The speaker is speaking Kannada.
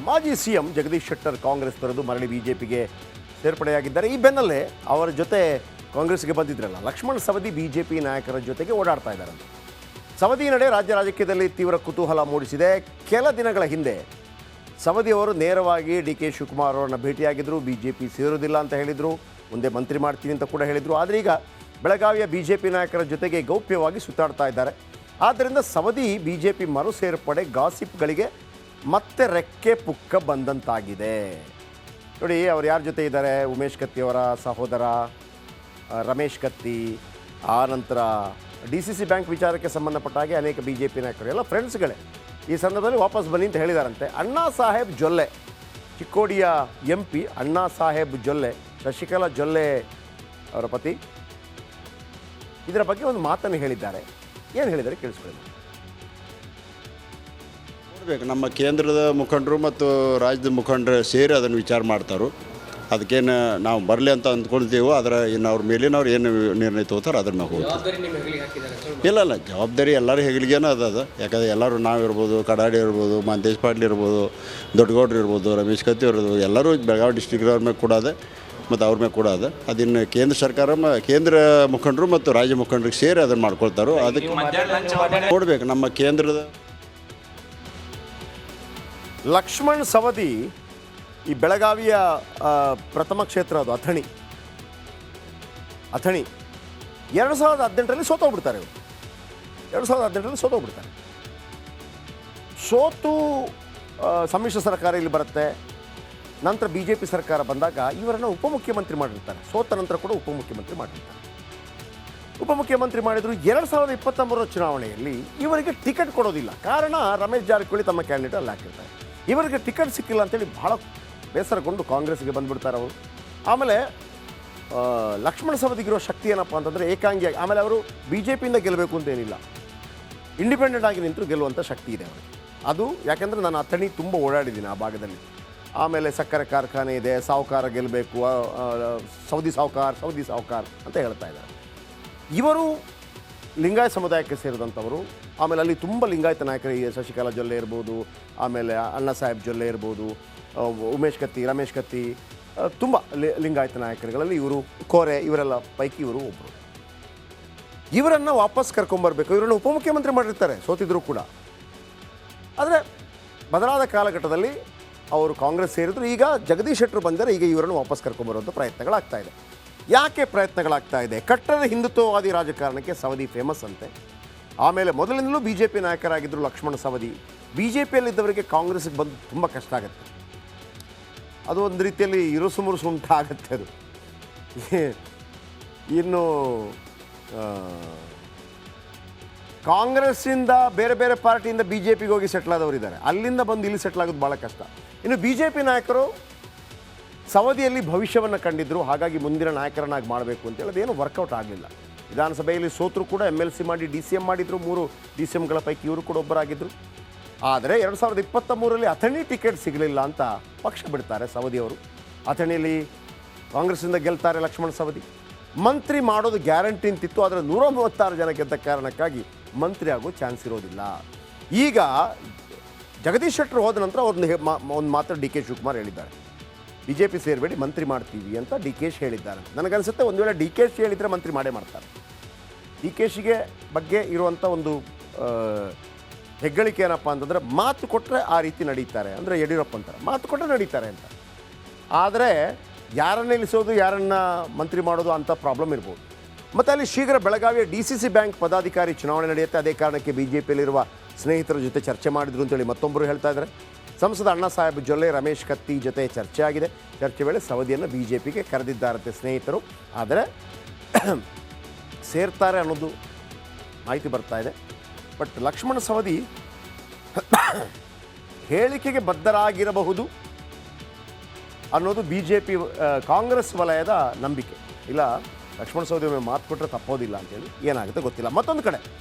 ಮಾಜಿ ಸಿಎಂ ಜಗದೀಶ್ ಶೆಟ್ಟರ್ ಕಾಂಗ್ರೆಸ್ ತೊರೆದು ಮರಳಿ ಬಿಜೆಪಿಗೆ ಸೇರ್ಪಡೆಯಾಗಿದ್ದಾರೆ. ಈ ಬೆನ್ನಲ್ಲೇ ಅವರ ಜೊತೆ ಕಾಂಗ್ರೆಸ್ಗೆ ಬಂದಿದ್ರಲ್ಲ ಲಕ್ಷ್ಮಣ್ ಸವದಿ ಬಿಜೆಪಿ ನಾಯಕರ ಜೊತೆಗೆ ಓಡಾಡ್ತಾ ಇದ್ದಾರೆ. ಸವದಿ ನಡೆ ರಾಜ್ಯ ರಾಜಕೀಯದಲ್ಲಿ ತೀವ್ರ ಕುತೂಹಲ ಮೂಡಿಸಿದೆ. ಕೆಲ ದಿನಗಳ ಹಿಂದೆ ಸವದಿ ಅವರು ನೇರವಾಗಿ ಡಿ ಕೆ ಶಿವಕುಮಾರ್ ಅವರನ್ನು ಭೇಟಿಯಾಗಿದ್ದರು. ಬಿಜೆಪಿ ಸೇರೋದಿಲ್ಲ ಅಂತ ಹೇಳಿದರು, ಮುಂದೆ ಮಂತ್ರಿ ಮಾಡ್ತೀನಿ ಅಂತ ಕೂಡ ಹೇಳಿದರು. ಆದರೆ ಈಗ ಬೆಳಗಾವಿಯ ಬಿಜೆಪಿ ನಾಯಕರ ಜೊತೆಗೆ ಗೌಪ್ಯವಾಗಿ ಸುತ್ತಾಡ್ತಾ ಇದ್ದಾರೆ. ಆದ್ದರಿಂದ ಸವದಿ ಬಿಜೆಪಿ ಮರು ಸೇರ್ಪಡೆ ಗಾಸಿಪ್ಗಳಿಗೆ ಮತ್ತೆ ರೆಕ್ಕೆ ಪುಕ್ಕ ಬಂದಂತಾಗಿದೆ. ನೋಡಿ ಅವ್ರು ಯಾರ ಜೊತೆ ಇದ್ದಾರೆ, ಉಮೇಶ್ ಕತ್ತಿ ಅವರ ಸಹೋದರ ರಮೇಶ್ ಕತ್ತಿ, ಆ ನಂತರ DCC ಬ್ಯಾಂಕ್ ವಿಚಾರಕ್ಕೆ ಸಂಬಂಧಪಟ್ಟ ಹಾಗೆ ಅನೇಕ ಬಿಜೆಪಿ ನಾಯಕರು ಎಲ್ಲ ಫ್ರೆಂಡ್ಸ್ಗಳೇ ಈ ಸಂದರ್ಭದಲ್ಲಿ ವಾಪಸ್ ಬನ್ನಿ ಅಂತ ಹೇಳಿದಾರಂತೆ. ಅಣ್ಣಾ ಸಾಹೇಬ್ ಜೊಲ್ಲೆ, ಚಿಕ್ಕೋಡಿಯ MP ಅಣ್ಣಾ ಸಾಹೇಬ್ ಜೊಲ್ಲೆ, ಶಶಿಕಲಾ ಜೊಲ್ಲೆ ಅವರ ಪತಿ, ಇದರ ಬಗ್ಗೆ ಒಂದು ಮಾತನ್ನು ಹೇಳಿದ್ದಾರೆ. ಏನು ಹೇಳಿದ್ದಾರೆ ಕೇಳಿಸ್ಕೊಳ್ಳಿ. ನೋಡಬೇಕು, ನಮ್ಮ ಕೇಂದ್ರದ ಮುಖಂಡರು ಮತ್ತು ರಾಜ್ಯದ ಮುಖಂಡರು ಸೇರಿ ಅದನ್ನು ವಿಚಾರ ಮಾಡ್ತಾರೋ. ಅದಕ್ಕೇನು ನಾವು ಬರಲಿ ಅಂತ ಅಂದ್ಕೊಳ್ತೀವೋ ಅದರ ಇನ್ನು ಅವ್ರ ಮೇಲಿನವ್ರು ಏನು ನಿರ್ಣಯ ತಗೋತಾರೆ ಅದ್ರ ಮ್ಯಾಗ ಹೋಗ್ತೀವಿ. ಇಲ್ಲ ಜವಾಬ್ದಾರಿ ಎಲ್ಲರೂ ಹೆಗಲಿಗೇನೋ ಅದು. ಯಾಕಂದರೆ ಎಲ್ಲರೂ ನಾವಿರ್ಬೋದು, ಕಡಾಡಿ ಇರ್ಬೋದು, ಮಂತೇಶ್ ಪಾಟೀಲ್ ಇರ್ಬೋದು, ದೊಡ್ಡಗೌಡ್ರು ಇರ್ಬೋದು, ರಮೇಶ್ ಕತ್ತಿ ಇರ್ಬೋದು, ಎಲ್ಲರೂ ಬೆಳಗಾವಿ ಡಿಸ್ಟ್ರಿಕ್ಟ್ರವ್ರ ಮೇಲೆ ಕೂಡ ಅದ ಮತ್ತು ಅವ್ರ ಮೇಲೆ ಕೂಡ ಅದ. ಅದನ್ನು ಕೇಂದ್ರ ಸರ್ಕಾರ ಕೇಂದ್ರ ಮುಖಂಡರು ಮತ್ತು ರಾಜ್ಯ ಮುಖಂಡರಿಗೆ ಸೇರಿ ಅದನ್ನು ಮಾಡ್ಕೊಳ್ತಾರೋ. ಅದಕ್ಕೆ ನೋಡಬೇಕು, ನಮ್ಮ ಕೇಂದ್ರದ ಲಕ್ಷ್ಮಣ್ ಸವದಿ ಈ ಬೆಳಗಾವಿಯ ಪ್ರಥಮ ಕ್ಷೇತ್ರ ಅದು ಅಥಣಿ 2018ರಲ್ಲಿ ಸೋತೋಗ್ಬಿಡ್ತಾರೆ. ಇವರು 2018ರಲ್ಲಿ ಸೋತೋಗ್ಬಿಡ್ತಾರೆ. ಸೋತು ಸಮ್ಮಿಶ್ರ ಸರ್ಕಾರ ಇಲ್ಲಿ ಬರುತ್ತೆ. ನಂತರ BJP ಸರ್ಕಾರ ಬಂದಾಗ ಇವರನ್ನು ಉಪಮುಖ್ಯಮಂತ್ರಿ ಮಾಡಿರ್ತಾರೆ. ಸೋತ ನಂತರ ಕೂಡ ಉಪಮುಖ್ಯಮಂತ್ರಿ ಮಾಡಿರ್ತಾರೆ. ಉಪಮುಖ್ಯಮಂತ್ರಿ ಮಾಡಿದ್ರು. 2023 ಚುನಾವಣೆಯಲ್ಲಿ ಇವರಿಗೆ ಟಿಕೆಟ್ ಕೊಡೋದಿಲ್ಲ. ಕಾರಣ ರಮೇಶ್ ಜಾರಕಿಹೊಳಿ ತಮ್ಮ ಕ್ಯಾಂಡಿಡೇಟ್ ಅಲ್ಲಿ ಹಾಕಿರ್ತಾರೆ. ಇವರಿಗೆ ಟಿಕೆಟ್ ಸಿಕ್ಕಿಲ್ಲ ಅಂತೇಳಿ ಬಹಳ ಬೇಸರಗೊಂಡು ಕಾಂಗ್ರೆಸ್ಗೆ ಬಂದುಬಿಡ್ತಾರೆ ಅವರು. ಆಮೇಲೆ ಲಕ್ಷ್ಮಣ ಸವದಿಗಿರೋ ಶಕ್ತಿ ಏನಪ್ಪ ಅಂತಂದರೆ ಏಕಾಂಗಿಯಾಗಿ, ಆಮೇಲೆ ಅವರು BJPಯಿಂದ ಗೆಲ್ಲಬೇಕು ಅಂತೇನಿಲ್ಲ, ಇಂಡಿಪೆಂಡೆಂಟ್ ಆಗಿ ನಿಂತರೂ ಗೆಲ್ಲುವಂಥ ಶಕ್ತಿ ಇದೆ ಅವರಿಗೆ. ಅದು ಯಾಕೆಂದರೆ ನಾನು ಅಥಣಿ ತುಂಬ ಓಡಾಡಿದ್ದೀನಿ ಆ ಭಾಗದಲ್ಲಿ. ಆಮೇಲೆ ಸಕ್ಕರೆ ಕಾರ್ಖಾನೆ ಇದೆ, ಸಾಹುಕಾರ ಗೆಲ್ಲಬೇಕು, ಸೌದಿ ಸಾಹುಕಾರ್ ಅಂತ ಹೇಳ್ತಾ ಇದ್ದಾರೆ. ಇವರು ಲಿಂಗಾಯತ ಸಮುದಾಯಕ್ಕೆ ಸೇರಿದಂಥವರು. ಆಮೇಲೆ ಅಲ್ಲಿ ತುಂಬ ಲಿಂಗಾಯತ ನಾಯಕರು, ಶಶಿಕಲಾ ಜೊಲ್ಲೆ ಇರ್ಬೋದು, ಆಮೇಲೆ ಅಣ್ಣಾ ಸಾಹೇಬ್ ಜೊಲ್ಲೆ ಇರ್ಬೋದು, ಉಮೇಶ್ ಕತ್ತಿ, ರಮೇಶ್ ಕತ್ತಿ, ತುಂಬ ಲಿಂಗಾಯತ ನಾಯಕರುಗಳಲ್ಲಿ ಇವರು ಕೋರೆ, ಇವರೆಲ್ಲ ಪೈಕಿ ಇವರು ಒಬ್ಬರು. ಇವರನ್ನು ವಾಪಸ್ ಕರ್ಕೊಂಬರ್ಬೇಕು. ಇವರನ್ನು ಉಪಮುಖ್ಯಮಂತ್ರಿ ಮಾಡಿರ್ತಾರೆ ಸೋತಿದ್ರು ಕೂಡ. ಆದರೆ ಬದಲಾದ ಕಾಲಘಟ್ಟದಲ್ಲಿ ಅವರು ಕಾಂಗ್ರೆಸ್ ಸೇರಿದ್ರು. ಈಗ ಜಗದೀಶ್ ಶೆಟ್ಟರು ಬಂದರೆ ಈಗ ಇವರನ್ನು ವಾಪಸ್ ಕರ್ಕೊಂಬರುವಂಥ ಪ್ರಯತ್ನಗಳಾಗ್ತಾ ಇದೆ. ಯಾಕೆ ಪ್ರಯತ್ನಗಳಾಗ್ತಾ ಇದೆ? ಕಟ್ಟಡ ಹಿಂದುತ್ವವಾದಿ ರಾಜಕಾರಣಕ್ಕೆ ಸವದಿ ಫೇಮಸ್ ಅಂತೆ. ಆಮೇಲೆ ಮೊದಲಿಂದಲೂ BJP ನಾಯಕರಾಗಿದ್ದರು ಲಕ್ಷ್ಮಣ ಸವದಿ. BJPಯಲ್ಲಿದ್ದವರಿಗೆ ಕಾಂಗ್ರೆಸ್ಗೆ ಬಂದು ತುಂಬ ಕಷ್ಟ ಆಗುತ್ತೆ. ಅದು ಒಂದು ರೀತಿಯಲ್ಲಿ ಇರುಸುಮುರುಸು ಉಂಟಾಗತ್ತೆ. ಅದು ಇನ್ನು ಕಾಂಗ್ರೆಸ್ಸಿಂದ ಬೇರೆ ಬೇರೆ ಪಾರ್ಟಿಯಿಂದ BJPಗೆ ಹೋಗಿ ಸೆಟ್ಲ್ ಆದವರಿದ್ದಾರೆ. ಅಲ್ಲಿಂದ ಬಂದು ಇಲ್ಲಿ ಸೆಟ್ಲ್ ಆಗೋದು ಭಾಳ ಕಷ್ಟ. ಇನ್ನು BJP ನಾಯಕರು ಸವದಿಯಲ್ಲಿ ಭವಿಷ್ಯವನ್ನು ಕಂಡಿದ್ದರು. ಹಾಗಾಗಿ ಮುಂದಿನ ನಾಯಕರನ್ನಾಗಿ ಮಾಡಬೇಕು ಅಂತೇಳಿ ಅದೇನು ವರ್ಕೌಟ್ ಆಗಲಿಲ್ಲ. ವಿಧಾನಸಭೆಯಲ್ಲಿ ಸೋತರು ಕೂಡ MLC ಮಾಡಿ DCM ಮಾಡಿದರು. 3 DCMಗಳ ಪೈಕಿ ಇವರು ಕೂಡ ಒಬ್ಬರಾಗಿದ್ದರು. ಆದರೆ 2023ರಲ್ಲಿ ಅಥಣಿ ಟಿಕೆಟ್ ಸಿಗಲಿಲ್ಲ ಅಂತ ಪಕ್ಷ ಬಿಡ್ತಾರೆ ಸವದಿಯವರು. ಅಥಣಿಯಲ್ಲಿ ಕಾಂಗ್ರೆಸ್ಸಿಂದ ಗೆಲ್ತಾರೆ ಲಕ್ಷ್ಮಣ ಸವದಿ. ಮಂತ್ರಿ ಮಾಡೋದು ಗ್ಯಾರಂಟಿ ಅಂತಿತ್ತು. ಆದರೆ 136 ಜನ ಗೆದ್ದ ಕಾರಣಕ್ಕಾಗಿ ಮಂತ್ರಿ ಆಗೋ ಚಾನ್ಸ್ ಇರೋದಿಲ್ಲ. ಈಗ ಜಗದೀಶ್ ಶೆಟ್ಟರ್ ಹೋದ ನಂತರ ಒಂದು ಮಾತ್ರ DK ಶಿವಕುಮಾರ್ ಹೇಳಿದ್ದಾರೆ, BJP ಸೇರಬೇಡಿ, ಮಂತ್ರಿ ಮಾಡ್ತೀವಿ ಅಂತ DKಶಿ ಹೇಳಿದ್ದಾರೆ. ನನಗನ್ಸುತ್ತೆ ಒಂದು ವೇಳೆ DKಶಿ ಹೇಳಿದರೆ ಮಂತ್ರಿ ಮಾಡೇ ಮಾಡ್ತಾರೆ. DKಶಿಗೆ ಬಗ್ಗೆ ಇರುವಂಥ ಒಂದು ಹೆಗ್ಗಳಿಕೆ ಏನಪ್ಪ ಅಂತಂದರೆ ಮಾತು ಕೊಟ್ಟರೆ ಆ ರೀತಿ ನಡೀತಾರೆ. ಅಂದರೆ ಯಡಿಯೂರಪ್ಪ ಅಂತಾರೆ, ಮಾತು ಕೊಟ್ಟರೆ ನಡೀತಾರೆ ಅಂತ. ಆದರೆ ಯಾರನ್ನ ಇಳಿಸೋದು, ಯಾರನ್ನ ಮಂತ್ರಿ ಮಾಡೋದು ಅಂತ ಪ್ರಾಬ್ಲಮ್ ಇರ್ಬೋದು. ಮತ್ತು ಅಲ್ಲಿ ಶೀಘ್ರ ಬೆಳಗಾವಿಯ DCC ಬ್ಯಾಂಕ್ ಪದಾಧಿಕಾರಿ ಚುನಾವಣೆ ನಡೆಯುತ್ತೆ. ಅದೇ ಕಾರಣಕ್ಕೆ BJPಯಲ್ಲಿರುವ ಸ್ನೇಹಿತರ ಜೊತೆ ಚರ್ಚೆ ಮಾಡಿದ್ರು ಅಂತೇಳಿ ಮತ್ತೊಬ್ಬರು ಹೇಳ್ತಾ ಇದ್ದಾರೆ. ಸಂಸದ ಅಣ್ಣಾ ಸಾಹೇಬ್ ಜೊಲ್ಲೆ, ರಮೇಶ್ ಕತ್ತಿ ಜೊತೆ ಚರ್ಚೆ ಆಗಿದೆ. ಚರ್ಚೆ ವೇಳೆ ಸವದಿಯನ್ನು BJPಗೆ ಕರೆದಿದ್ದಾರಂತೆ ಸ್ನೇಹಿತರು. ಆದರೆ ಸೇರ್ತಾರೆ ಅನ್ನೋದು ಮಾಹಿತಿ ಬರ್ತಾ ಇದೆ. ಬಟ್ ಲಕ್ಷ್ಮಣ ಸವದಿ ಹೇಳಿಕೆಗೆ ಬದ್ಧರಾಗಿರಬಹುದು ಅನ್ನೋದು BJP ಕಾಂಗ್ರೆಸ್ ವಲಯದ ನಂಬಿಕೆ. ಇಲ್ಲ, ಲಕ್ಷ್ಮಣ ಸವದಿ ಮಾತು ಕೊಟ್ಟರೆ ತಪ್ಪೋದಿಲ್ಲ ಅಂತೇಳಿ. ಏನಾಗುತ್ತೆ ಗೊತ್ತಿಲ್ಲ. ಮತ್ತೊಂದು ಕಡೆ